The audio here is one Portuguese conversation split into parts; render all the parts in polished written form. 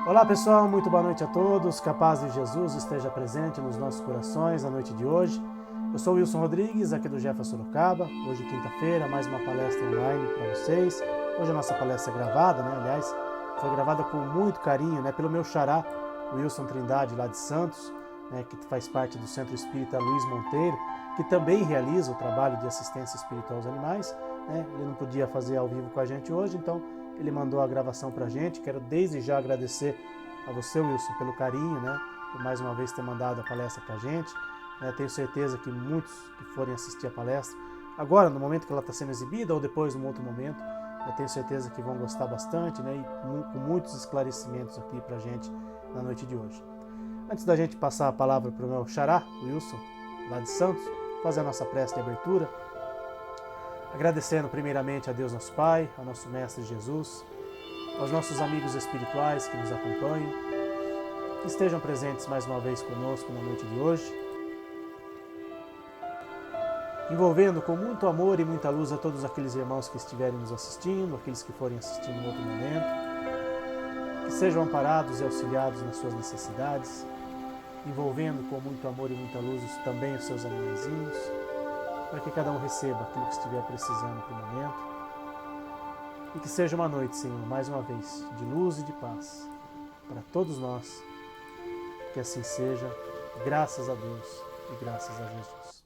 Olá pessoal, muito boa noite a todos, que a paz de Jesus esteja presente nos nossos corações na noite de hoje. Eu sou Wilson Rodrigues, aqui do Jefa Sorocaba, hoje quinta-feira, mais uma palestra online para vocês. Hoje a nossa palestra é gravada, aliás, foi gravada com muito carinho, pelo meu xará, Wilson Trindade, lá de Santos, que faz parte do Centro Espírita Luiz Monteiro, que também realiza o trabalho de assistência espiritual aos animais. Ele não podia fazer ao vivo com a gente hoje, então ele mandou a gravação pra gente. Quero desde já agradecer a você, Wilson, pelo carinho, por mais uma vez ter mandado a palestra pra gente. Tenho certeza que muitos que forem assistir a palestra, agora, no momento que ela está sendo exibida ou depois, num outro momento, eu tenho certeza que vão gostar bastante, e com muitos esclarecimentos aqui pra gente na noite de hoje. Antes da gente passar a palavra para o meu xará, Wilson, lá de Santos, fazer a nossa prece de abertura, agradecendo primeiramente a Deus nosso Pai, ao nosso Mestre Jesus, aos nossos amigos espirituais que nos acompanham, que estejam presentes mais uma vez conosco na noite de hoje, envolvendo com muito amor e muita luz a todos aqueles irmãos que estiverem nos assistindo, aqueles que forem assistir em outro momento, que sejam amparados e auxiliados nas suas necessidades, envolvendo com muito amor e muita luz também os seus animaizinhos, para que cada um receba aquilo que estiver precisando para o momento. E que seja uma noite, Senhor, mais uma vez, de luz e de paz para todos nós. Que assim seja, graças a Deus e graças a Jesus.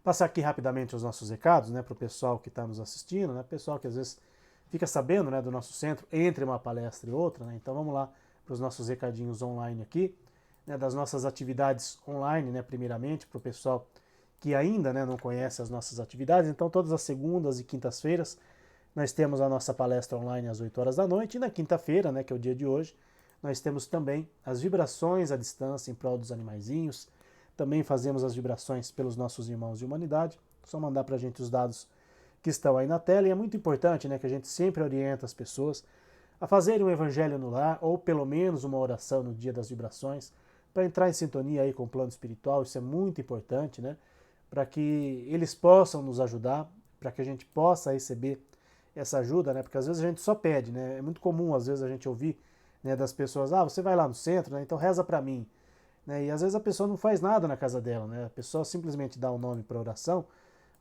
Passar aqui rapidamente os nossos recados, para o pessoal que está nos assistindo, pessoal que às vezes fica sabendo, do nosso centro entre uma palestra e outra, Então vamos lá para os nossos recadinhos online aqui, das nossas atividades online, primeiramente, para o pessoal que ainda não conhece as nossas atividades. Então todas as segundas e quintas-feiras nós temos a nossa palestra online às 8 horas da noite, e na quinta-feira, que é o dia de hoje, nós temos também as vibrações à distância em prol dos animaizinhos. Também fazemos as vibrações pelos nossos irmãos de humanidade. Só mandar para a gente os dados que estão aí na tela. E é muito importante que a gente sempre orienta as pessoas a fazerem um evangelho no lar, ou pelo menos uma oração no dia das vibrações, para entrar em sintonia aí com o plano espiritual. Isso é muito importante, para que eles possam nos ajudar, para que a gente possa receber essa ajuda, porque às vezes a gente só pede, É muito comum às vezes a gente ouvir, das pessoas: você vai lá no centro, então reza para mim, E às vezes a pessoa não faz nada na casa dela, A pessoa simplesmente dá um nome para oração,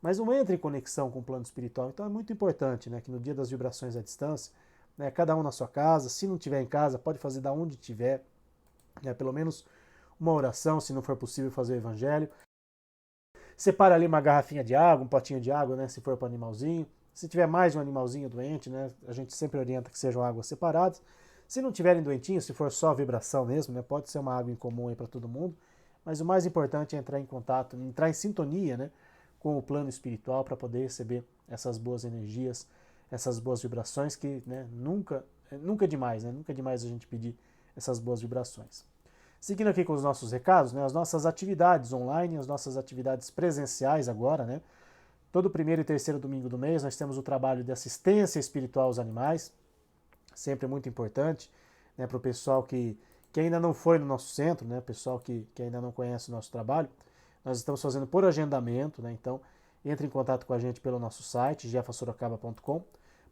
mas não entra em conexão com o plano espiritual. Então é muito importante, que no dia das vibrações à distância, cada um na sua casa, se não tiver em casa, pode fazer da onde tiver, pelo menos uma oração, se não for possível fazer o evangelho. Separa ali uma garrafinha de água, um potinho de água, se for para o animalzinho. Se tiver mais de um animalzinho doente, a gente sempre orienta que sejam águas separadas. Se não tiverem doentinhos, se for só vibração mesmo, pode ser uma água em comum aí para todo mundo. Mas o mais importante é entrar em contato, entrar em sintonia, com o plano espiritual para poder receber essas boas energias, essas boas vibrações que, nunca é demais, Nunca é demais a gente pedir essas boas vibrações. Seguindo aqui com os nossos recados, as nossas atividades online, as nossas atividades presenciais agora, Todo primeiro e terceiro domingo do mês nós temos o trabalho de assistência espiritual aos animais, sempre muito importante, para o pessoal que ainda não foi no nosso centro, pessoal que ainda não conhece o nosso trabalho. Nós estamos fazendo por agendamento, então entre em contato com a gente pelo nosso site, jefasorocaba.com,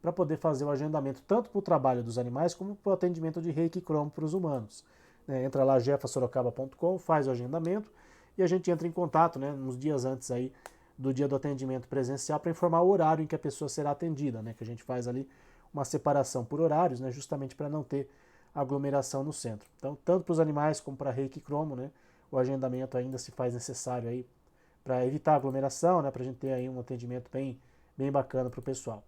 para poder fazer o agendamento tanto para o trabalho dos animais como para o atendimento de Reiki Cromo para os humanos. Entra lá, jefasorocaba.com, faz o agendamento e a gente entra em contato, uns dias antes aí do dia do atendimento presencial para informar o horário em que a pessoa será atendida, que a gente faz ali uma separação por horários, justamente para não ter aglomeração no centro. Então, tanto para os animais como para Reiki Cromo, o agendamento ainda se faz necessário aí para evitar aglomeração, para a gente ter aí um atendimento bem bacana para o pessoal.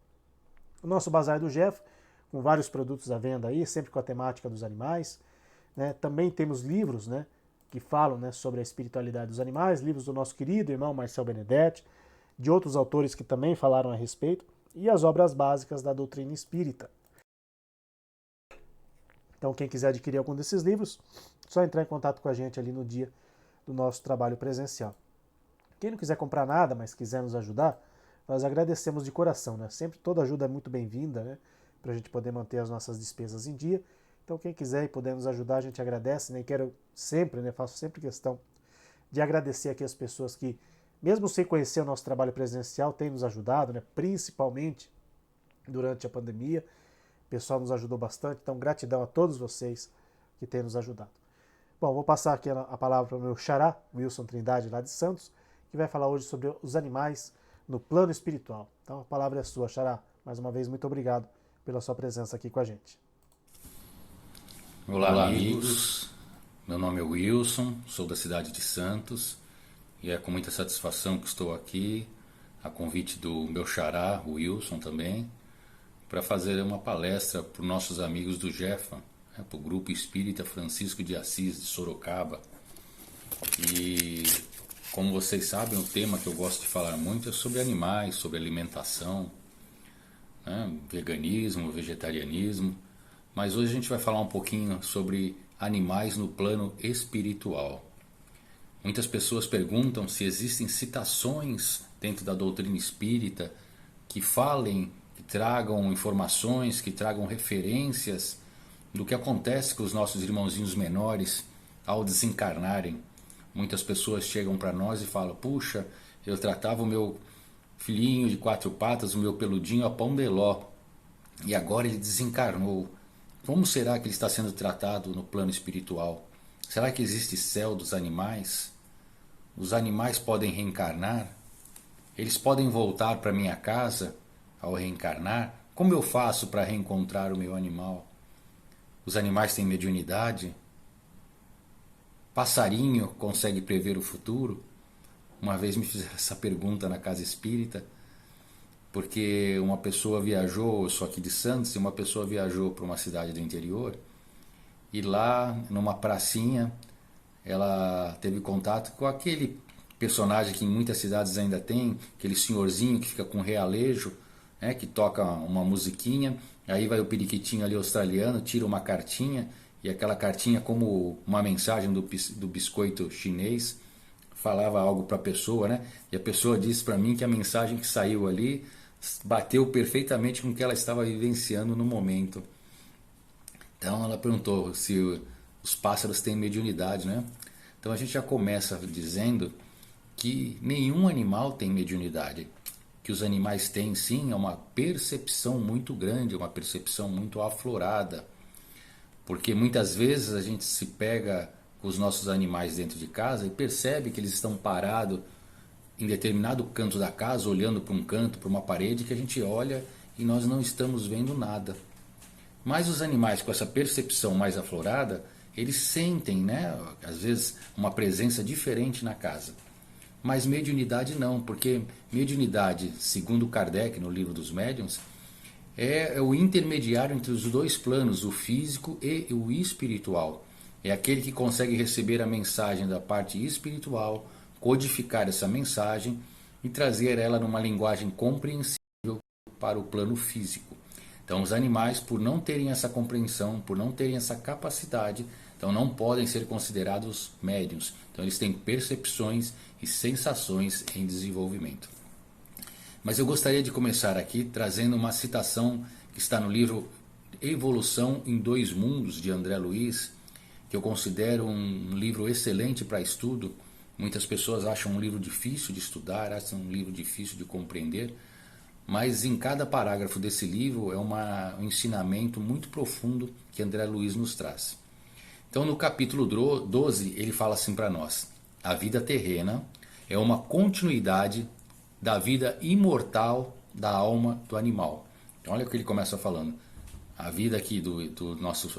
O nosso Bazar do Jeff, com vários produtos à venda aí, sempre com a temática dos animais. Também temos livros, que falam, sobre a espiritualidade dos animais, livros do nosso querido irmão Marcel Benedetti, de outros autores que também falaram a respeito, e as obras básicas da doutrina espírita. Então, quem quiser adquirir algum desses livros, só entrar em contato com a gente ali no dia do nosso trabalho presencial. Quem não quiser comprar nada, mas quiser nos ajudar, nós agradecemos de coração, Sempre toda ajuda é muito bem-vinda, para a gente poder manter as nossas despesas em dia. Então, quem quiser e puder nos ajudar, a gente agradece, E quero sempre, faço sempre questão de agradecer aqui as pessoas que, mesmo sem conhecer o nosso trabalho presencial, têm nos ajudado, principalmente durante a pandemia. O pessoal nos ajudou bastante, então gratidão a todos vocês que têm nos ajudado. Bom, vou passar aqui a palavra para o meu xará, Wilson Trindade, lá de Santos, que vai falar hoje sobre os animais no plano espiritual. Então a palavra é sua, xará. Mais uma vez, muito obrigado pela sua presença aqui com a gente. Olá, amigos. Meu nome é Wilson, sou da cidade de Santos e é com muita satisfação que estou aqui, a convite do meu xará, Wilson também, para fazer uma palestra para os nossos amigos do Jefa, para o Grupo Espírita Francisco de Assis de Sorocaba. E como vocês sabem, o tema que eu gosto de falar muito é sobre animais, sobre alimentação, veganismo, vegetarianismo. Mas hoje a gente vai falar um pouquinho sobre animais no plano espiritual. Muitas pessoas perguntam se existem citações dentro da doutrina espírita que falem, que tragam informações, que tragam referências do que acontece com os nossos irmãozinhos menores ao desencarnarem. Muitas pessoas chegam para nós e falam: puxa, eu tratava o meu filhinho de 4 patas, o meu peludinho, a pão de ló, e agora ele desencarnou. Como será que ele está sendo tratado no plano espiritual? Será que existe céu dos animais? Os animais podem reencarnar? Eles podem voltar para minha casa ao reencarnar? Como eu faço para reencontrar o meu animal? Os animais têm mediunidade? Passarinho consegue prever o futuro? Uma vez me fizeram essa pergunta na casa espírita, porque uma pessoa viajou, eu sou aqui de Santos, e uma pessoa viajou para uma cidade do interior, e lá, numa pracinha, ela teve contato com aquele personagem que em muitas cidades ainda tem, aquele senhorzinho que fica com realejo, que toca uma musiquinha, aí vai o periquitinho ali australiano, tira uma cartinha, e aquela cartinha, como uma mensagem do biscoito chinês, falava algo para a pessoa, né? E a pessoa disse para mim que a mensagem que saiu ali bateu perfeitamente com o que ela estava vivenciando no momento. Então ela perguntou se os pássaros têm mediunidade, né? Então a gente já começa dizendo que nenhum animal tem mediunidade. Que os animais têm, sim, é uma percepção muito grande, uma percepção muito aflorada. Porque muitas vezes a gente se pega com os nossos animais dentro de casa e percebe que eles estão parados em determinado canto da casa, olhando para um canto, para uma parede, que a gente olha e nós não estamos vendo nada. Mas os animais com essa percepção mais aflorada, eles sentem, né, às vezes, uma presença diferente na casa. Mas mediunidade não, porque mediunidade, segundo Kardec no livro dos médiuns, é o intermediário entre os dois planos, o físico e o espiritual. É aquele que consegue receber a mensagem da parte espiritual, codificar essa mensagem e trazer ela numa linguagem compreensível para o plano físico. Então os animais, por não terem essa compreensão, por não terem essa capacidade, então não podem ser considerados médiuns. Então eles têm percepções e sensações em desenvolvimento. Mas eu gostaria de começar aqui trazendo uma citação que está no livro Evolução em Dois Mundos, de André Luiz, que eu considero um livro excelente para estudo. Muitas pessoas acham um livro difícil de estudar, acham um livro difícil de compreender, mas em cada parágrafo desse livro é um ensinamento muito profundo que André Luiz nos traz. Então no capítulo 12 ele fala assim para nós: a vida terrena é uma continuidade da vida imortal da alma do animal. Então olha o que ele começa falando. A vida aqui do nosso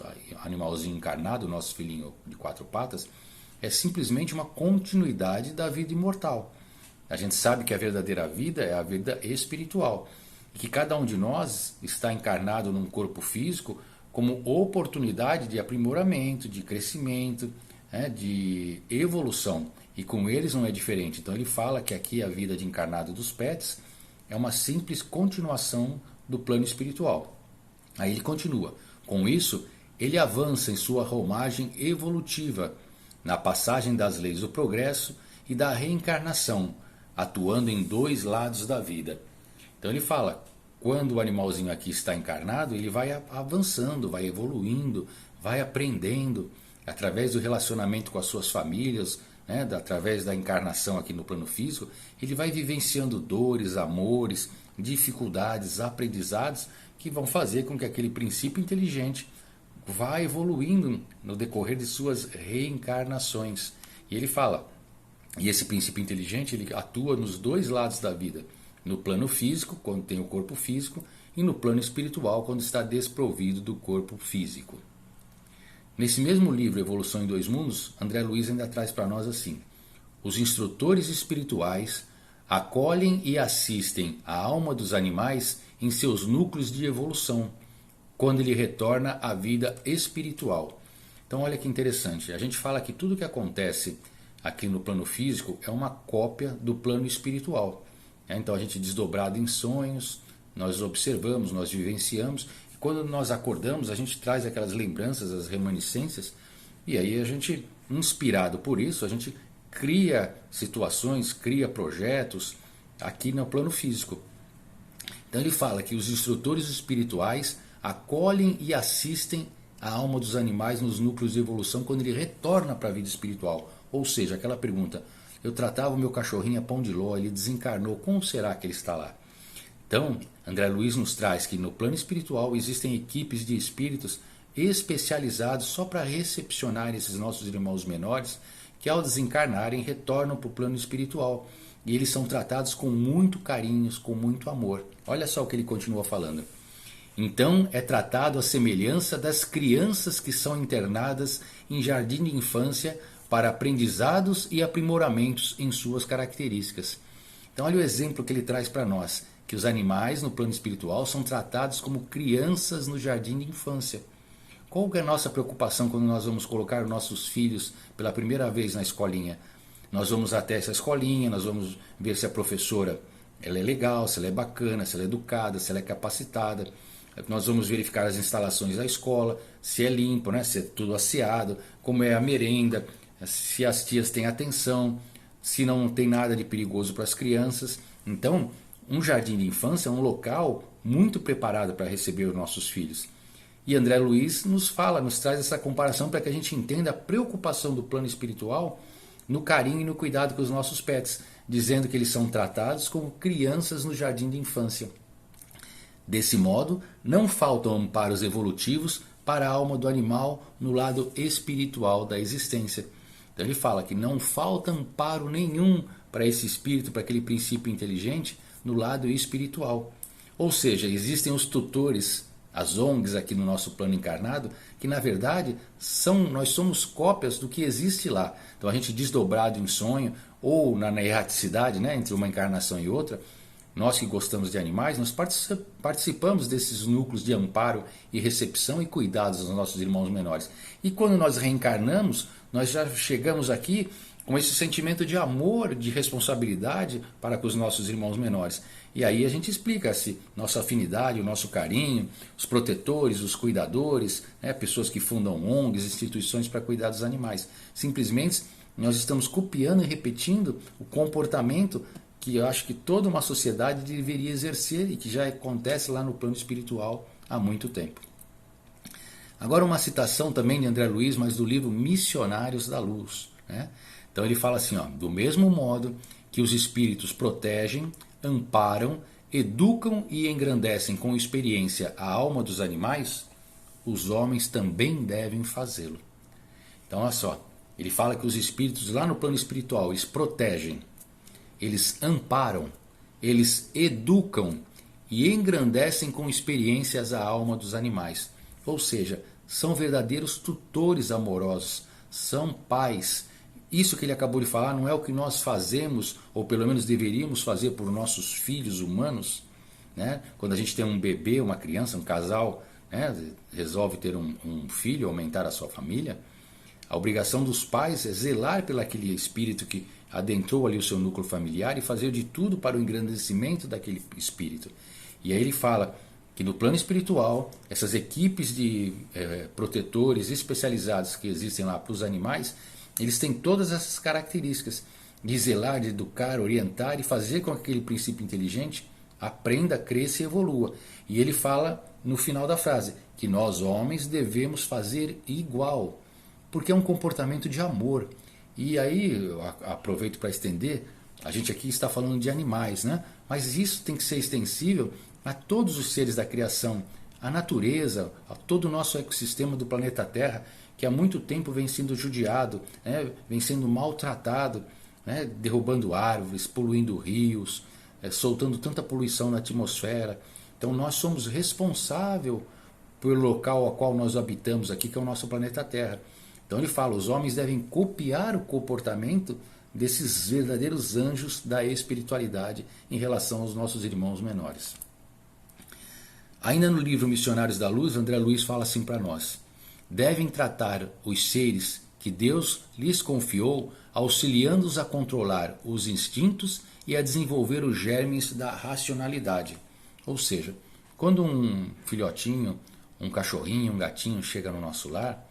animalzinho encarnado, nosso filhinho de 4 patas, é simplesmente uma continuidade da vida imortal. A gente sabe que a verdadeira vida é a vida espiritual. E que cada um de nós está encarnado num corpo físico como oportunidade de aprimoramento, de crescimento, de evolução. E com eles não é diferente. Então ele fala que aqui a vida de encarnado dos pets é uma simples continuação do plano espiritual. Aí ele continua. Com isso, ele avança em sua romagem evolutiva, na passagem das leis do progresso e da reencarnação, atuando em 2 lados da vida. Então ele fala, quando o animalzinho aqui está encarnado, ele vai avançando, vai evoluindo, vai aprendendo, através do relacionamento com as suas famílias, através da encarnação aqui no plano físico, ele vai vivenciando dores, amores, dificuldades, aprendizados, que vão fazer com que aquele princípio inteligente vá evoluindo no decorrer de suas reencarnações. E ele fala, e esse princípio inteligente ele atua nos dois lados da vida, no plano físico, quando tem o corpo físico, e no plano espiritual, quando está desprovido do corpo físico. Nesse mesmo livro, Evolução em Dois Mundos, André Luiz ainda traz para nós assim: os instrutores espirituais acolhem e assistem a alma dos animais em seus núcleos de evolução, quando ele retorna à vida espiritual. Então olha que interessante, a gente fala que tudo que acontece aqui no plano físico é uma cópia do plano espiritual. Então a gente desdobrado em sonhos, nós observamos, nós vivenciamos, e quando nós acordamos a gente traz aquelas lembranças, as reminiscências, e aí a gente, inspirado por isso, a gente cria situações, cria projetos aqui no plano físico. Então ele fala que os instrutores espirituais acolhem e assistem a alma dos animais nos núcleos de evolução quando ele retorna para a vida espiritual. Ou seja, aquela pergunta, eu tratava o meu cachorrinho a pão de ló, ele desencarnou, como será que ele está lá? Então, André Luiz nos traz que no plano espiritual existem equipes de espíritos especializados só para recepcionar esses nossos irmãos menores, que ao desencarnarem retornam para o plano espiritual. E eles são tratados com muito carinho, com muito amor. Olha só o que ele continua falando. Então é tratado à semelhança das crianças que são internadas em jardim de infância para aprendizados e aprimoramentos em suas características. Então olha o exemplo que ele traz para nós, que os animais no plano espiritual são tratados como crianças no jardim de infância. Qual é a nossa preocupação quando nós vamos colocar nossos filhos pela primeira vez na escolinha? Nós vamos até essa escolinha, nós vamos ver se a professora ela é legal, se ela é bacana, se ela é educada, se ela é capacitada. Nós vamos verificar as instalações da escola, se é limpo, né? Se é tudo asseado, como é a merenda, se as tias têm atenção, se não tem nada de perigoso para as crianças. Então, um jardim de infância é um local muito preparado para receber os nossos filhos. E André Luiz nos traz essa comparação para que a gente entenda a preocupação do plano espiritual no carinho e no cuidado com os nossos pets, dizendo que eles são tratados como crianças no jardim de infância. Desse modo, não faltam amparos evolutivos para a alma do animal no lado espiritual da existência. Então ele fala que não falta amparo nenhum para esse espírito, para aquele princípio inteligente, no lado espiritual. Ou seja, existem os tutores, as ONGs aqui no nosso plano encarnado, que na verdade nós somos cópias do que existe lá. Então a gente desdobrado em sonho, ou na erraticidade, né, entre uma encarnação e outra, nós que gostamos de animais, nós participamos desses núcleos de amparo e recepção e cuidados dos nossos irmãos menores. E quando nós reencarnamos, nós já chegamos aqui com esse sentimento de amor, de responsabilidade para com os nossos irmãos menores. E aí a gente explica se nossa afinidade, o nosso carinho, os protetores, os cuidadores, né, pessoas que fundam ONGs, instituições para cuidar dos animais. Simplesmente nós estamos copiando e repetindo o comportamento que eu acho que toda uma sociedade deveria exercer e que já acontece lá no plano espiritual há muito tempo. Agora uma citação também de André Luiz, mas do livro Missionários da Luz, né? Então ele fala assim, do mesmo modo que os espíritos protegem, amparam, educam e engrandecem com experiência a alma dos animais, os homens também devem fazê-lo. Então olha só, ele fala que os espíritos lá no plano espiritual, eles protegem, eles amparam, eles educam e engrandecem com experiências a alma dos animais. Ou seja, são verdadeiros tutores amorosos, são pais. Isso que ele acabou de falar não é o que nós fazemos, ou pelo menos deveríamos fazer por nossos filhos humanos, né? Quando a gente tem um bebê, uma criança, um casal, né, resolve ter um filho, aumentar a sua família, a obrigação dos pais é zelar pelo aquele espírito que adentrou ali o seu núcleo familiar e fazer de tudo para o engrandecimento daquele espírito. E aí ele fala que no plano espiritual, essas equipes de protetores especializados que existem lá para os animais, eles têm todas essas características de zelar, de educar, orientar e fazer com que aquele princípio inteligente aprenda, cresça e evolua. E ele fala no final da frase que nós homens devemos fazer igual, porque é um comportamento de amor. E aí, eu aproveito para estender, a gente aqui está falando de animais, né? Mas isso tem que ser extensível a todos os seres da criação, a natureza, a todo o nosso ecossistema do planeta Terra, que há muito tempo vem sendo judiado, né, vem sendo maltratado, né, derrubando árvores, poluindo rios, soltando tanta poluição na atmosfera. Então nós somos responsáveis pelo local ao qual nós habitamos aqui, que é o nosso planeta Terra. Então ele fala, os homens devem copiar o comportamento desses verdadeiros anjos da espiritualidade em relação aos nossos irmãos menores. Ainda no livro Missionários da Luz, André Luiz fala assim para nós: devem tratar os seres que Deus lhes confiou, auxiliando-os a controlar os instintos e a desenvolver os germes da racionalidade. Ou seja, quando um filhotinho, um cachorrinho, um gatinho chega no nosso lar,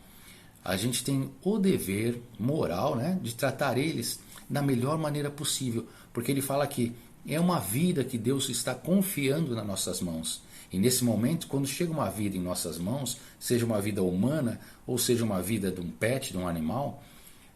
a gente tem o dever moral, né, de tratar eles da melhor maneira possível, porque ele fala que é uma vida que Deus está confiando nas nossas mãos. E nesse momento, quando chega uma vida em nossas mãos, seja uma vida humana ou seja uma vida de um pet, de um animal,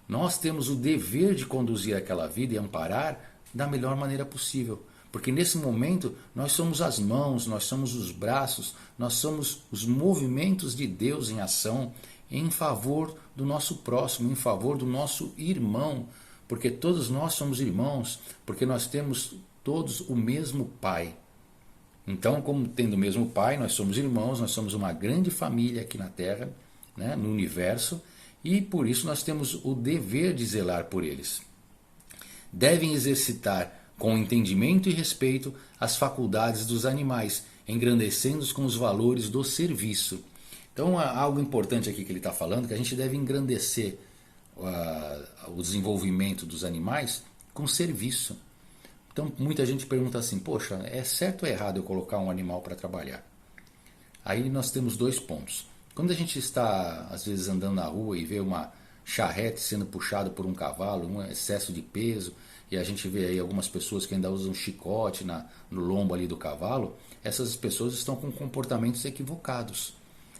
nós temos o dever de conduzir aquela vida e amparar da melhor maneira possível. Porque nesse momento nós somos as mãos, nós somos os braços, nós somos os movimentos de Deus em ação em favor do nosso próximo, em favor do nosso irmão. Porque todos nós somos irmãos, porque nós temos todos o mesmo Pai. Então, como tendo o mesmo Pai, nós somos irmãos, nós somos uma grande família aqui na Terra, né, no universo, e por isso nós temos o dever de zelar por eles. Devem exercitar com entendimento e respeito as faculdades dos animais, engrandecendo-os com os valores do serviço. Então, há algo importante aqui que ele está falando, que a gente deve engrandecer o desenvolvimento dos animais com serviço. Então, muita gente pergunta assim, poxa, é certo ou errado eu colocar um animal para trabalhar? Aí nós temos dois pontos. Quando a gente está, às vezes, andando na rua e vê uma charrete sendo puxada por um cavalo, um excesso de peso, e a gente vê aí algumas pessoas que ainda usam chicote no lombo ali do cavalo, essas pessoas estão com comportamentos equivocados.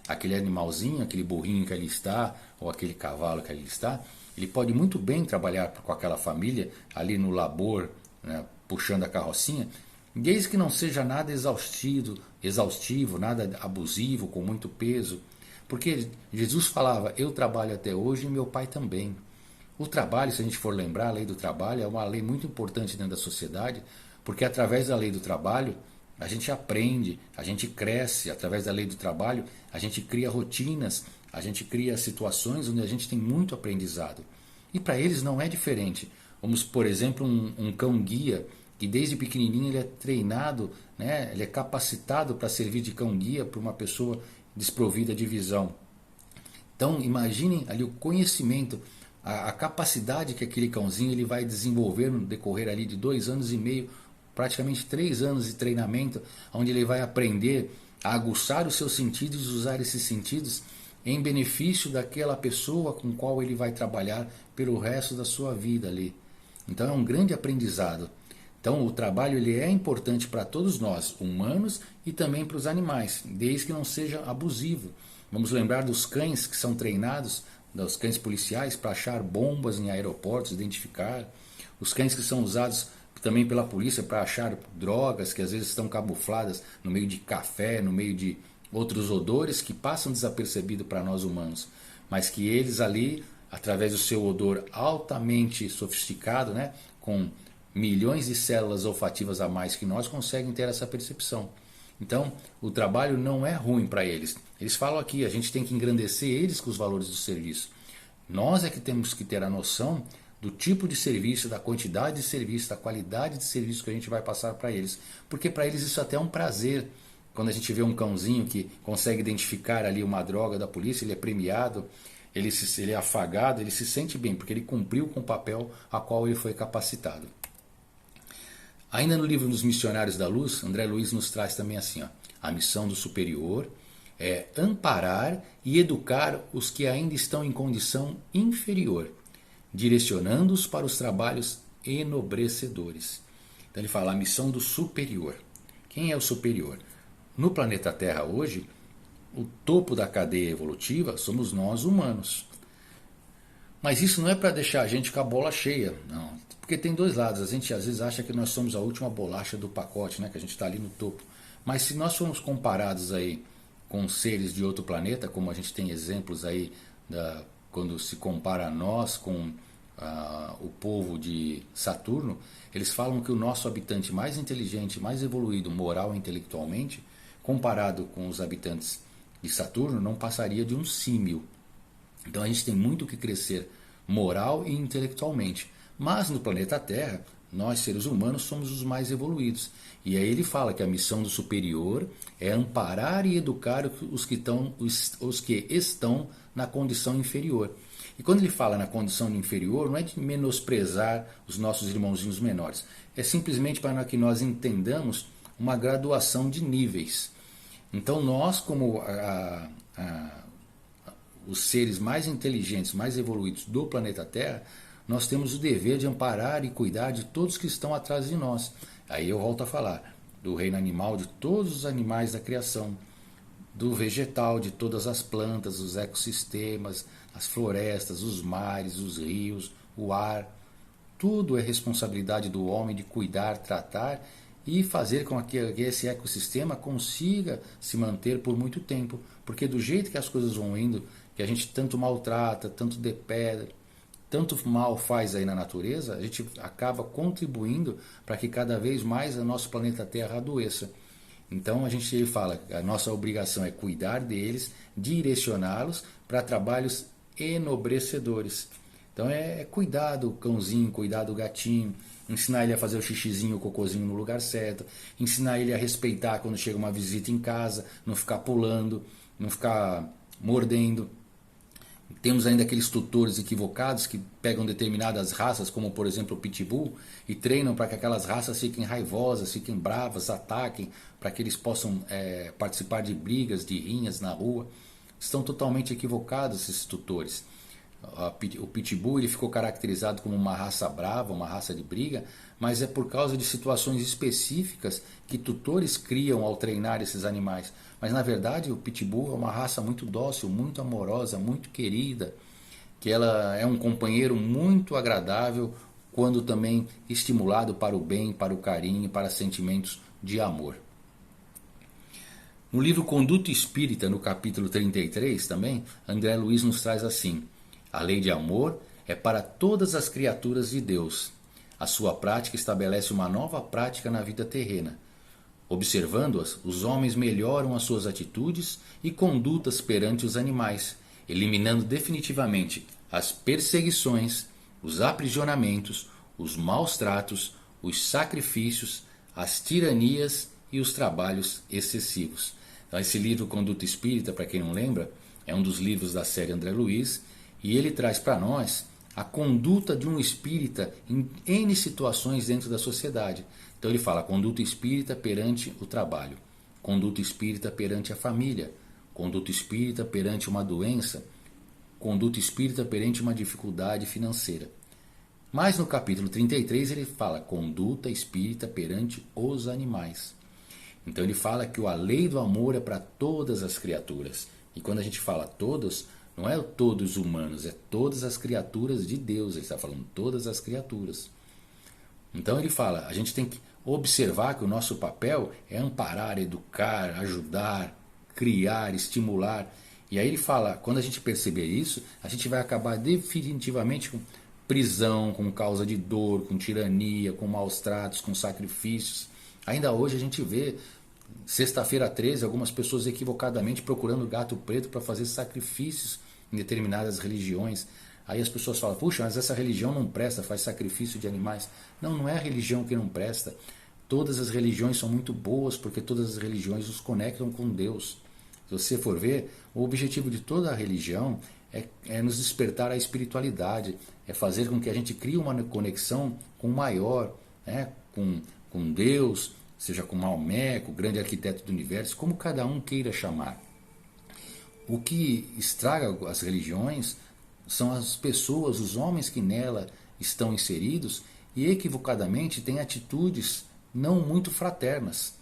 Aquele animalzinho, aquele burrinho que ali está, ou aquele cavalo que ali está, ele pode muito bem trabalhar com aquela família ali no labor, né, puxando a carrocinha, desde que não seja nada exaustivo, nada abusivo, com muito peso. Porque Jesus falava, eu trabalho até hoje e meu Pai também. O trabalho, se a gente for lembrar, a lei do trabalho é uma lei muito importante dentro da sociedade, porque através da lei do trabalho a gente aprende, a gente cresce, através da lei do trabalho a gente cria rotinas, a gente cria situações onde a gente tem muito aprendizado. E para eles não é diferente. Vamos, por exemplo, um cão-guia, que desde pequenininho ele é treinado, né, ele é capacitado para servir de cão-guia para uma pessoa desprovida de visão. Então, imaginem ali o conhecimento, a capacidade que aquele cãozinho ele vai desenvolver no decorrer ali de 2 anos e meio, praticamente 3 anos de treinamento, onde ele vai aprender a aguçar os seus sentidos e usar esses sentidos em benefício daquela pessoa com qual ele vai trabalhar pelo resto da sua vida ali. Então é um grande aprendizado. Então o trabalho ele é importante para todos nós, humanos e também para os animais, desde que não seja abusivo. Vamos lembrar dos cães que são treinados, dos cães policiais, para achar bombas em aeroportos, identificar. Os cães que são usados também pela polícia para achar drogas que às vezes estão camufladas no meio de café, no meio de outros odores que passam desapercebido para nós humanos, mas que eles ali, através do seu odor altamente sofisticado, né, com milhões de células olfativas a mais que nós, conseguem ter essa percepção. Então, o trabalho não é ruim para eles. Eles falam aqui, a gente tem que engrandecer eles com os valores do serviço. Nós é que temos que ter a noção do tipo de serviço, da quantidade de serviço, da qualidade de serviço que a gente vai passar para eles. Porque para eles isso até é um prazer. Quando a gente vê um cãozinho que consegue identificar ali uma droga da polícia, ele é premiado, ele é afagado, ele se sente bem, porque ele cumpriu com o papel a qual ele foi capacitado. Ainda no livro dos Missionários da Luz, André Luiz nos traz também assim, ó, a missão do superior é amparar e educar os que ainda estão em condição inferior, direcionando-os para os trabalhos enobrecedores. Então ele fala a missão do superior. Quem é o superior? No planeta Terra hoje, o topo da cadeia evolutiva somos nós humanos. Mas isso não é para deixar a gente com a bola cheia, não. Porque tem dois lados. A gente às vezes acha que nós somos a última bolacha do pacote, né? Que a gente está ali no topo. Mas se nós formos comparados aí com seres de outro planeta, como a gente tem exemplos aí quando se compara nós com o povo de Saturno, eles falam que o nosso habitante mais inteligente, mais evoluído moral e intelectualmente, comparado com os habitantes de Saturno, não passaria de um símil. Então a gente tem muito que crescer moral e intelectualmente. Mas no planeta Terra, nós seres humanos somos os mais evoluídos. E aí ele fala que a missão do superior é amparar e educar os que estão na condição inferior. E quando ele fala na condição inferior, não é de menosprezar os nossos irmãozinhos menores. É simplesmente para que nós entendamos uma graduação de níveis. Então nós, como os seres mais inteligentes, mais evoluídos do planeta Terra, nós temos o dever de amparar e cuidar de todos que estão atrás de nós. Aí eu volto a falar do reino animal, de todos os animais da criação, do vegetal, de todas as plantas, os ecossistemas, as florestas, os mares, os rios, o ar. Tudo é responsabilidade do homem de cuidar, tratar e fazer com que esse ecossistema consiga se manter por muito tempo. Porque do jeito que as coisas vão indo, que a gente tanto maltrata, tanto depeda, tanto mal faz aí na natureza, a gente acaba contribuindo para que cada vez mais o nosso planeta Terra adoeça. Então a gente fala que a nossa obrigação é cuidar deles, direcioná-los para trabalhos enobrecedores. Então é cuidar do cãozinho, cuidar do gatinho, ensinar ele a fazer o xixizinho, o cocôzinho no lugar certo, ensinar ele a respeitar quando chega uma visita em casa, não ficar pulando, não ficar mordendo. Temos ainda aqueles tutores equivocados que pegam determinadas raças, como por exemplo o Pitbull, e treinam para que aquelas raças fiquem raivosas, fiquem bravas, ataquem, para que eles possam participar de brigas, de rinhas na rua. Estão totalmente equivocados esses tutores. O Pitbull ele ficou caracterizado como uma raça brava, uma raça de briga, mas é por causa de situações específicas que tutores criam ao treinar esses animais. Mas na verdade o Pitbull é uma raça muito dócil, muito amorosa, muito querida, que ela é um companheiro muito agradável quando também estimulado para o bem, para o carinho, para sentimentos de amor. No livro Conduta Espírita, no capítulo 33 também, André Luiz nos traz assim: a lei de amor é para todas as criaturas de Deus. A sua prática estabelece uma nova prática na vida terrena. Observando-as, os homens melhoram as suas atitudes e condutas perante os animais, eliminando definitivamente as perseguições, os aprisionamentos, os maus tratos, os sacrifícios, as tiranias e os trabalhos excessivos. Então, esse livro Conduta Espírita, para quem não lembra, é um dos livros da série André Luiz, e ele traz para nós a conduta de um espírita em N situações dentro da sociedade. Então ele fala conduta espírita perante o trabalho, conduta espírita perante a família, conduta espírita perante uma doença, conduta espírita perante uma dificuldade financeira. Mas no capítulo 33 ele fala conduta espírita perante os animais. Então ele fala que a lei do amor é para todas as criaturas. E quando a gente fala todos, não é todos humanos, é todas as criaturas de Deus. Ele está falando todas as criaturas. Então ele fala, a gente tem que observar que o nosso papel é amparar, educar, ajudar, criar, estimular. E aí ele fala, quando a gente perceber isso, a gente vai acabar definitivamente com prisão, com causa de dor, com tirania, com maus tratos, com sacrifícios. Ainda hoje a gente vê, sexta-feira 13, algumas pessoas equivocadamente procurando gato preto para fazer sacrifícios em determinadas religiões. Aí as pessoas falam, puxa, mas essa religião não presta, faz sacrifício de animais. Não, não é a religião que não presta. Todas as religiões são muito boas porque todas as religiões os conectam com Deus. Se você for ver, o objetivo de toda a religião é nos despertar a espiritualidade, é fazer com que a gente crie uma conexão com o maior, né? com Deus, seja com Maomé, com o grande arquiteto do universo, como cada um queira chamar. O que estraga as religiões são as pessoas, os homens que nela estão inseridos e equivocadamente têm atitudes não muito fraternas.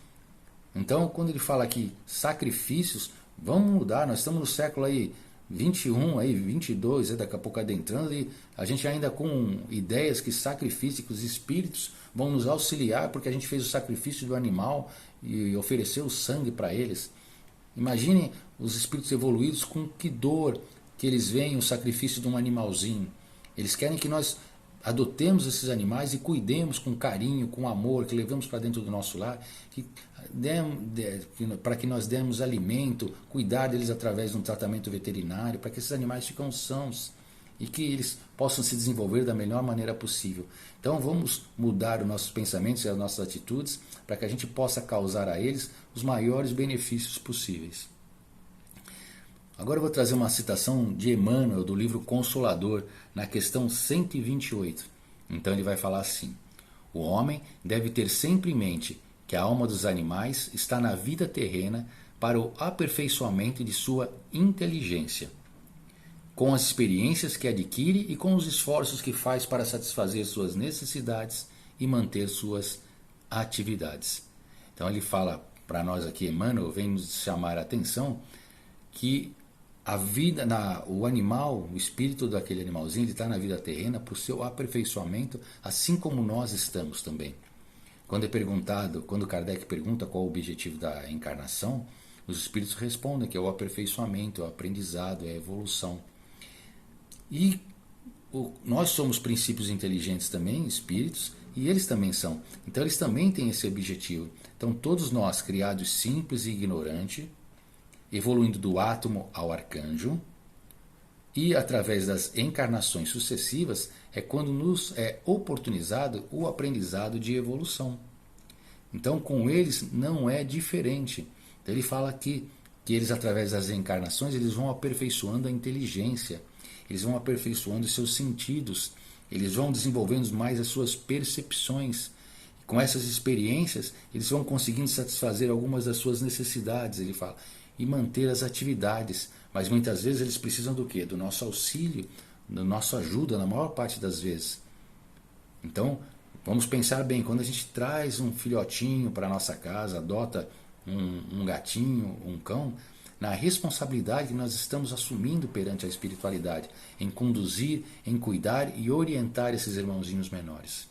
Então, quando ele fala aqui sacrifícios, vamos mudar, nós estamos no século aí 21, aí 22, daqui a pouco adentrando, e a gente ainda com ideias que sacrifícios, que os espíritos vão nos auxiliar porque a gente fez o sacrifício do animal e ofereceu sangue para eles. Imaginem os espíritos evoluídos com que dor que eles veem o sacrifício de um animalzinho. Eles querem que nós adotemos esses animais e cuidemos com carinho, com amor, que levemos para dentro do nosso lar, para que nós demos alimento, cuidar deles através de um tratamento veterinário, para que esses animais fiquem sãos e que eles possam se desenvolver da melhor maneira possível. Então vamos mudar os nossos pensamentos e as nossas atitudes para que a gente possa causar a eles os maiores benefícios possíveis. Agora eu vou trazer uma citação de Emmanuel do livro Consolador, na questão 128. Então ele vai falar assim: o homem deve ter sempre em mente que a alma dos animais está na vida terrena para o aperfeiçoamento de sua inteligência, com as experiências que adquire e com os esforços que faz para satisfazer suas necessidades e manter suas atividades. Então ele fala para nós aqui, Emmanuel vem nos chamar a atenção que a vida, o animal, o espírito daquele animalzinho, ele está na vida terrena para o seu aperfeiçoamento, assim como nós estamos também. Quando Kardec pergunta qual o objetivo da encarnação, os espíritos respondem que é o aperfeiçoamento, é o aprendizado, é a evolução. E nós somos princípios inteligentes também, espíritos, e eles também são. Então eles também têm esse objetivo. Então todos nós, criados simples e ignorantes, evoluindo do átomo ao arcanjo, e através das encarnações sucessivas é quando nos é oportunizado o aprendizado de evolução. Então com eles não é diferente. Então, ele fala aqui que eles, através das encarnações, eles vão aperfeiçoando a inteligência, eles vão aperfeiçoando os seus sentidos, eles vão desenvolvendo mais as suas percepções. Com essas experiências, eles vão conseguindo satisfazer algumas das suas necessidades, ele fala, e manter as atividades. Mas muitas vezes eles precisam do quê? Do nosso auxílio, da nossa ajuda, na maior parte das vezes. Então, vamos pensar bem, quando a gente traz um filhotinho para a nossa casa, adota um gatinho, um cão, na responsabilidade que nós estamos assumindo perante a espiritualidade, em conduzir, em cuidar e orientar esses irmãozinhos menores.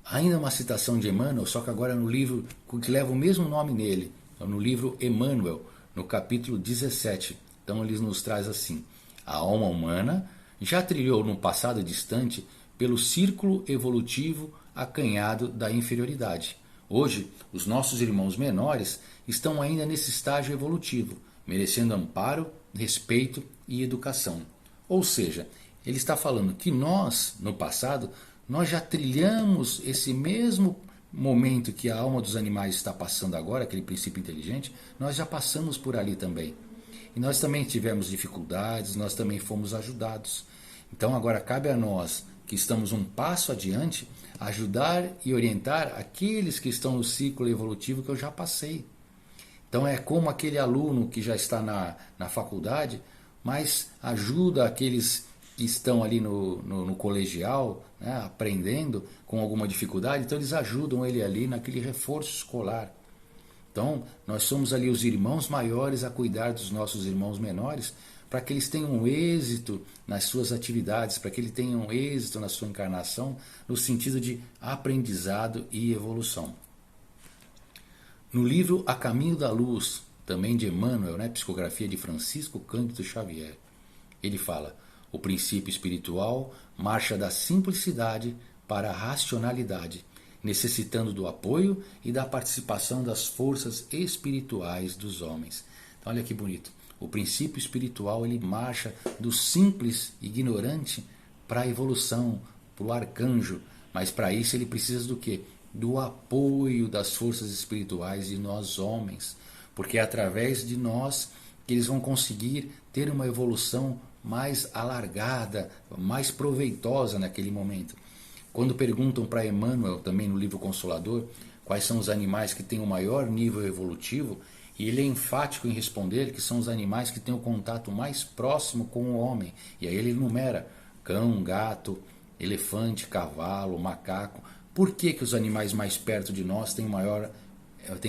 Ainda uma citação de Emmanuel, só que agora no livro que leva o mesmo nome nele, no livro Emmanuel, no capítulo 17. Então ele nos traz assim: a alma humana já trilhou no passado distante pelo círculo evolutivo acanhado da inferioridade. Hoje, os nossos irmãos menores estão ainda nesse estágio evolutivo, merecendo amparo, respeito e educação. Ou seja, ele está falando que nós, no passado, nós já trilhamos esse mesmo momento que a alma dos animais está passando agora, aquele princípio inteligente, nós já passamos por ali também. E nós também tivemos dificuldades, nós também fomos ajudados. Então agora cabe a nós, que estamos um passo adiante, ajudar e orientar aqueles que estão no ciclo evolutivo que eu já passei. Então é como aquele aluno que já está na faculdade, mas ajuda aqueles que estão ali no colegial, né, aprendendo com alguma dificuldade, então eles ajudam ele ali naquele reforço escolar. Então nós somos ali os irmãos maiores a cuidar dos nossos irmãos menores, para que eles tenham êxito nas suas atividades, para que eles tenham êxito na sua encarnação, no sentido de aprendizado e evolução. No livro A Caminho da Luz, também de Emmanuel, né, psicografia de Francisco Cândido Xavier, ele fala: o princípio espiritual marcha da simplicidade para a racionalidade, necessitando do apoio e da participação das forças espirituais dos homens. Então, olha que bonito. O princípio espiritual ele marcha do simples ignorante para a evolução, para o arcanjo. Mas para isso ele precisa do quê? Do apoio das forças espirituais de nós homens. Porque é através de nós que eles vão conseguir ter uma evolução mais alargada, mais proveitosa naquele momento. Quando perguntam para Emmanuel, também no livro Consolador, quais são os animais que têm o maior nível evolutivo, e ele é enfático em responder que são os animais que têm o contato mais próximo com o homem. E aí ele enumera cão, gato, elefante, cavalo, macaco. Por que os animais mais perto de nós têm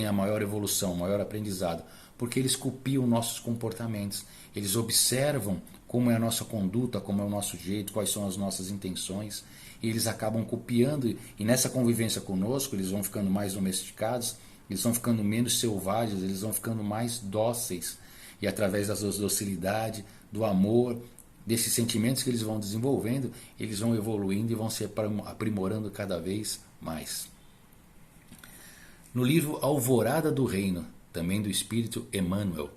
a maior evolução, o maior aprendizado? porque eles copiam nossos comportamentos, eles observam como é a nossa conduta, como é o nosso jeito, quais são as nossas intenções, e eles acabam copiando, e nessa convivência conosco eles vão ficando mais domesticados, eles vão ficando menos selvagens, eles vão ficando mais dóceis, e através da docilidade, do amor, desses sentimentos que eles vão desenvolvendo, eles vão evoluindo e vão se aprimorando cada vez mais. No livro Alvorada do Reino, também do Espírito Emmanuel,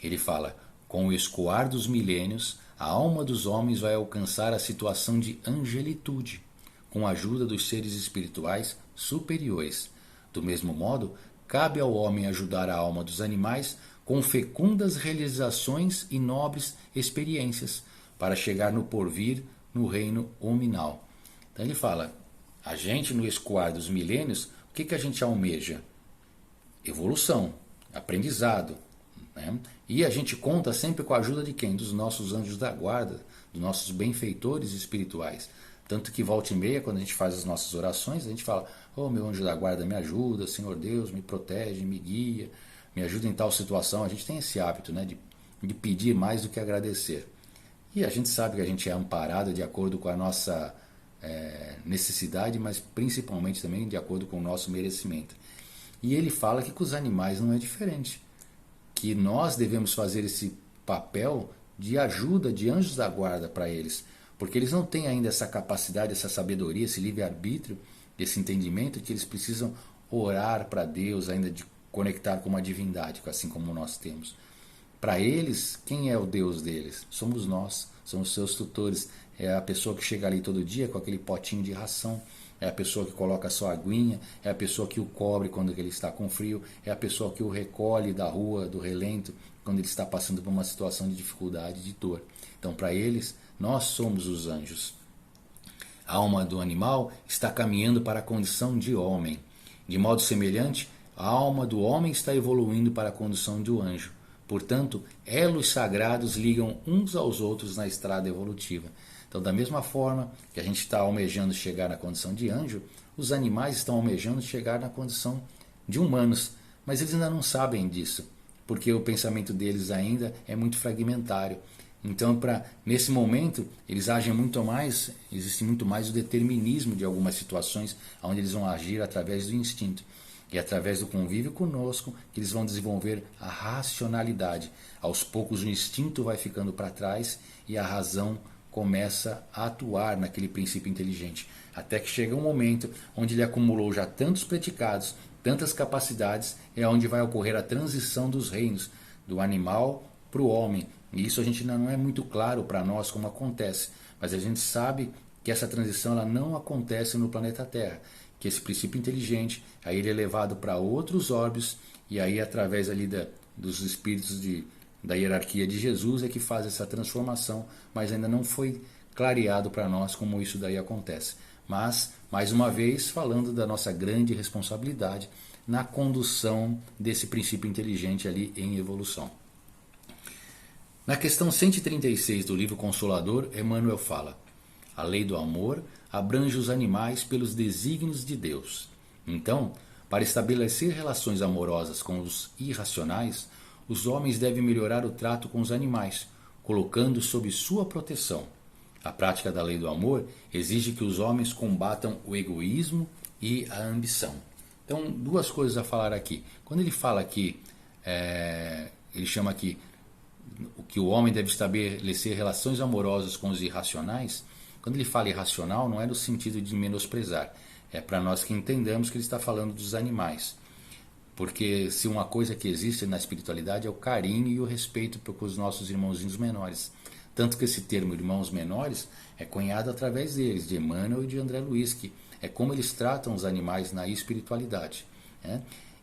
ele fala: com o escoar dos milênios, a alma dos homens vai alcançar a situação de angelitude, com a ajuda dos seres espirituais superiores. Do mesmo modo, cabe ao homem ajudar a alma dos animais com fecundas realizações e nobres experiências, para chegar no porvir, no reino hominal. Então ele fala, a gente no escoar dos milênios, o que a gente almeja? Evolução, aprendizado, né? E a gente conta sempre com a ajuda de quem? Dos nossos anjos da guarda, dos nossos benfeitores espirituais. Tanto que volta e meia, quando a gente faz as nossas orações, a gente fala, oh meu anjo da guarda, me ajuda, Senhor Deus, me protege, me guia, me ajuda em tal situação. A gente tem esse hábito, né, de pedir mais do que agradecer. E a gente sabe que a gente é amparado de acordo com a nossa necessidade, mas principalmente também de acordo com o nosso merecimento. E ele fala que com os animais não é diferente, que nós devemos fazer esse papel de ajuda, de anjos da guarda para eles, porque eles não têm ainda essa capacidade, essa sabedoria, esse livre-arbítrio, esse entendimento que eles precisam orar para Deus, ainda de conectar com uma divindade, assim como nós temos. Para eles, quem é o Deus deles? Somos nós, somos seus tutores. É a pessoa que chega ali todo dia com aquele potinho de ração, é a pessoa que coloca a sua aguinha, é a pessoa que o cobre quando ele está com frio, é a pessoa que o recolhe da rua, do relento, quando ele está passando por uma situação de dificuldade, de dor. Então, para eles, nós somos os anjos. A alma do animal está caminhando para a condição de homem. De modo semelhante, a alma do homem está evoluindo para a condição do anjo. Portanto, elos sagrados ligam uns aos outros na estrada evolutiva. Então, da mesma forma que a gente está almejando chegar na condição de anjo, os animais estão almejando chegar na condição de humanos, mas eles ainda não sabem disso, porque o pensamento deles ainda é muito fragmentário. Então, nesse momento, eles agem muito mais, existe muito mais o determinismo de algumas situações, onde eles vão agir através do instinto. E através do convívio conosco que eles vão desenvolver a racionalidade. Aos poucos o instinto vai ficando para trás e a razão começa a atuar naquele princípio inteligente. Até que chega um momento onde ele acumulou já tantos predicados, tantas capacidades, é onde vai ocorrer a transição dos reinos, do animal para o homem. E isso a gente ainda não é muito claro para nós como acontece, mas a gente sabe que essa transição ela não acontece no planeta Terra, que esse princípio inteligente, aí ele é levado para outros órbits, e aí através ali dos espíritos da hierarquia de Jesus é que faz essa transformação, mas ainda não foi clareado para nós como isso daí acontece. Mas, mais uma vez, falando da nossa grande responsabilidade na condução desse princípio inteligente ali em evolução. Na questão 136 do livro Consolador, Emmanuel fala: a lei do amor abrange os animais pelos desígnios de Deus. Então, para estabelecer relações amorosas com os irracionais, os homens devem melhorar o trato com os animais, colocando-os sob sua proteção. A prática da lei do amor exige que os homens combatam o egoísmo e a ambição. Então, duas coisas a falar aqui. Quando ele fala aqui, ele chama aqui que o homem deve estabelecer relações amorosas com os irracionais. Quando ele fala irracional, não é no sentido de menosprezar. É para nós que entendamos que ele está falando dos animais. Porque se uma coisa que existe na espiritualidade é o carinho e o respeito para os nossos irmãozinhos menores. Tanto que esse termo irmãos menores é cunhado através deles, de Emmanuel e de André Luiz, que é como eles tratam os animais na espiritualidade. Né?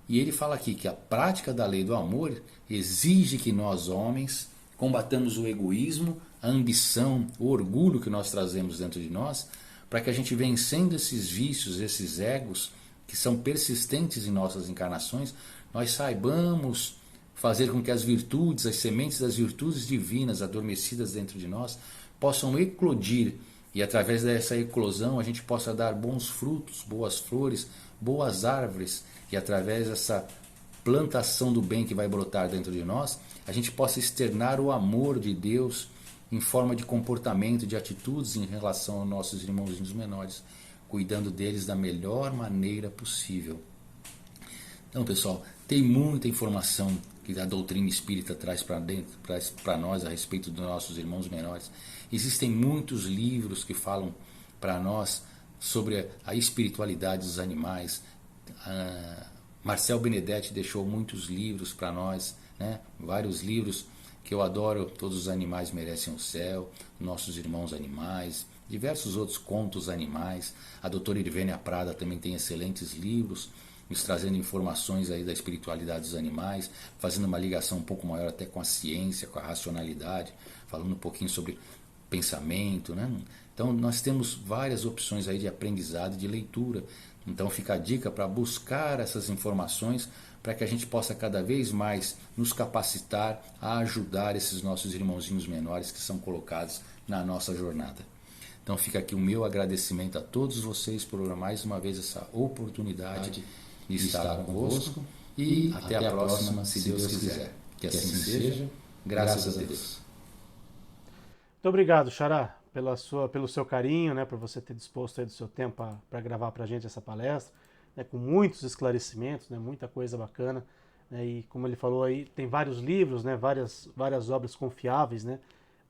E ele fala aqui que a prática da lei do amor exige que nós, homens, combatamos o egoísmo, a ambição, o orgulho que nós trazemos dentro de nós, para que a gente, vencendo esses vícios, esses egos que são persistentes em nossas encarnações, nós saibamos fazer com que as virtudes, as sementes das virtudes divinas adormecidas dentro de nós possam eclodir, e através dessa eclosão a gente possa dar bons frutos, boas flores, boas árvores, e através dessa plantação do bem que vai brotar dentro de nós, a gente possa externar o amor de Deus em forma de comportamento, de atitudes em relação aos nossos irmãozinhos menores, cuidando deles da melhor maneira possível. Então, pessoal, tem muita informação que a doutrina espírita traz para nós a respeito dos nossos irmãos menores. Existem muitos livros que falam para nós sobre a espiritualidade dos animais. Marcel Benedetti deixou muitos livros para nós, né? Vários livros que eu adoro. Todos os animais merecem o céu, Nossos Irmãos Animais, diversos outros contos animais. A doutora Irvênia Prada também tem excelentes livros, nos trazendo informações aí da espiritualidade dos animais, fazendo uma ligação um pouco maior até com a ciência, com a racionalidade, falando um pouquinho sobre pensamento, né? Então nós temos várias opções aí de aprendizado e de leitura. Então fica a dica para buscar essas informações para que a gente possa cada vez mais nos capacitar a ajudar esses nossos irmãozinhos menores que são colocados na nossa jornada. Então fica aqui o meu agradecimento a todos vocês por mais uma vez essa oportunidade de estar convosco e até a próxima, se Deus quiser. Que assim seja, graças a Deus. Muito obrigado, Xará, pelo seu carinho, né, por você ter disposto aí do seu tempo para gravar para a gente essa palestra, né, com muitos esclarecimentos, né, muita coisa bacana, né, e como ele falou aí, tem vários livros, né, várias obras confiáveis, né,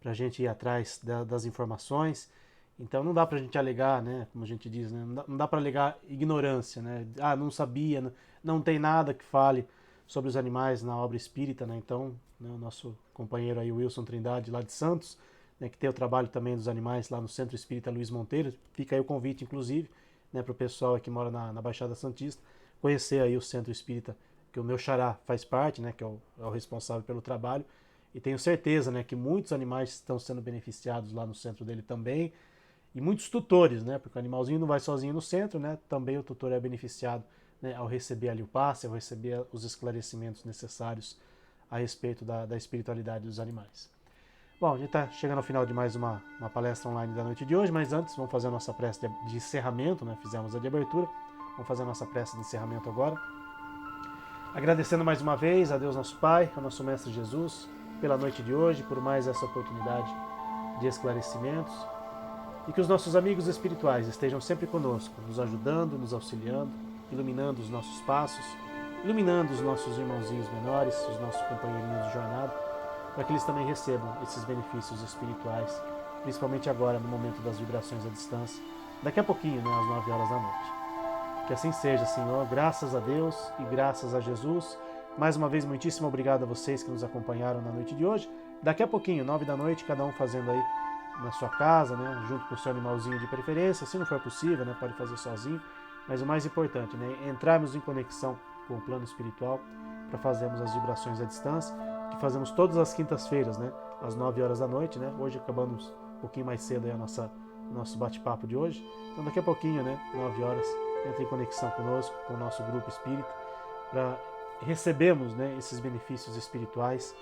para a gente ir atrás das informações. Então não dá para a gente alegar, né, como a gente diz, né, não dá para alegar ignorância, né, não sabia, não tem nada que fale sobre os animais na obra espírita, né, então, né, o nosso companheiro aí, Wilson Trindade, lá de Santos, né, que tem o trabalho também dos animais lá no Centro Espírita Luiz Monteiro, fica aí o convite, inclusive, né, para o pessoal que mora na Baixada Santista, conhecer aí o Centro Espírita, que o meu xará faz parte, né, que é o responsável pelo trabalho, e tenho certeza, né, que muitos animais estão sendo beneficiados lá no centro dele também, e muitos tutores, né, porque o animalzinho não vai sozinho no centro, né, também o tutor é beneficiado, né, ao receber ali o passe, ao receber os esclarecimentos necessários a respeito da espiritualidade dos animais. Bom, a gente está chegando ao final de mais uma palestra online da noite de hoje, mas antes vamos fazer a nossa prece de encerramento, né? Fizemos a de abertura, vamos fazer a nossa prece de encerramento agora. Agradecendo mais uma vez a Deus nosso Pai, ao nosso Mestre Jesus, pela noite de hoje, por mais essa oportunidade de esclarecimentos, e que os nossos amigos espirituais estejam sempre conosco, nos ajudando, nos auxiliando, iluminando os nossos passos, iluminando os nossos irmãozinhos menores, os nossos companheirinhos de jornada, para que eles também recebam esses benefícios espirituais, principalmente agora, no momento das vibrações à distância, daqui a pouquinho, né, às 9 horas da noite. Que assim seja, Senhor, graças a Deus e graças a Jesus. Mais uma vez, muitíssimo obrigado a vocês que nos acompanharam na noite de hoje. Daqui a pouquinho, 9 da noite, cada um fazendo aí na sua casa, né, junto com o seu animalzinho de preferência. Se não for possível, né, pode fazer sozinho. Mas o mais importante, né, entrarmos em conexão com o plano espiritual para fazermos as vibrações à distância, que fazemos todas as quintas-feiras, né, às 9 horas da noite, né? Hoje acabamos um pouquinho mais cedo aí o nosso bate-papo de hoje. Então daqui a pouquinho, né, 9 horas, entre em conexão conosco, com o nosso grupo espírita, para recebermos, né, esses benefícios espirituais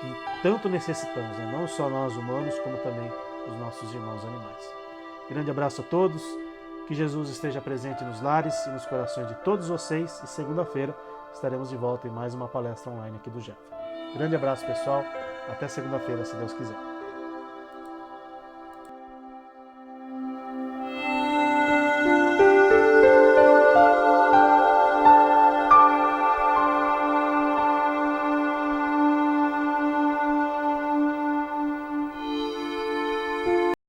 que tanto necessitamos, né? Não só nós humanos, como também os nossos irmãos animais. Grande abraço a todos, que Jesus esteja presente nos lares e nos corações de todos vocês, e segunda-feira estaremos de volta em mais uma palestra online aqui do Jeff. Grande abraço, pessoal. Até segunda-feira, se Deus quiser.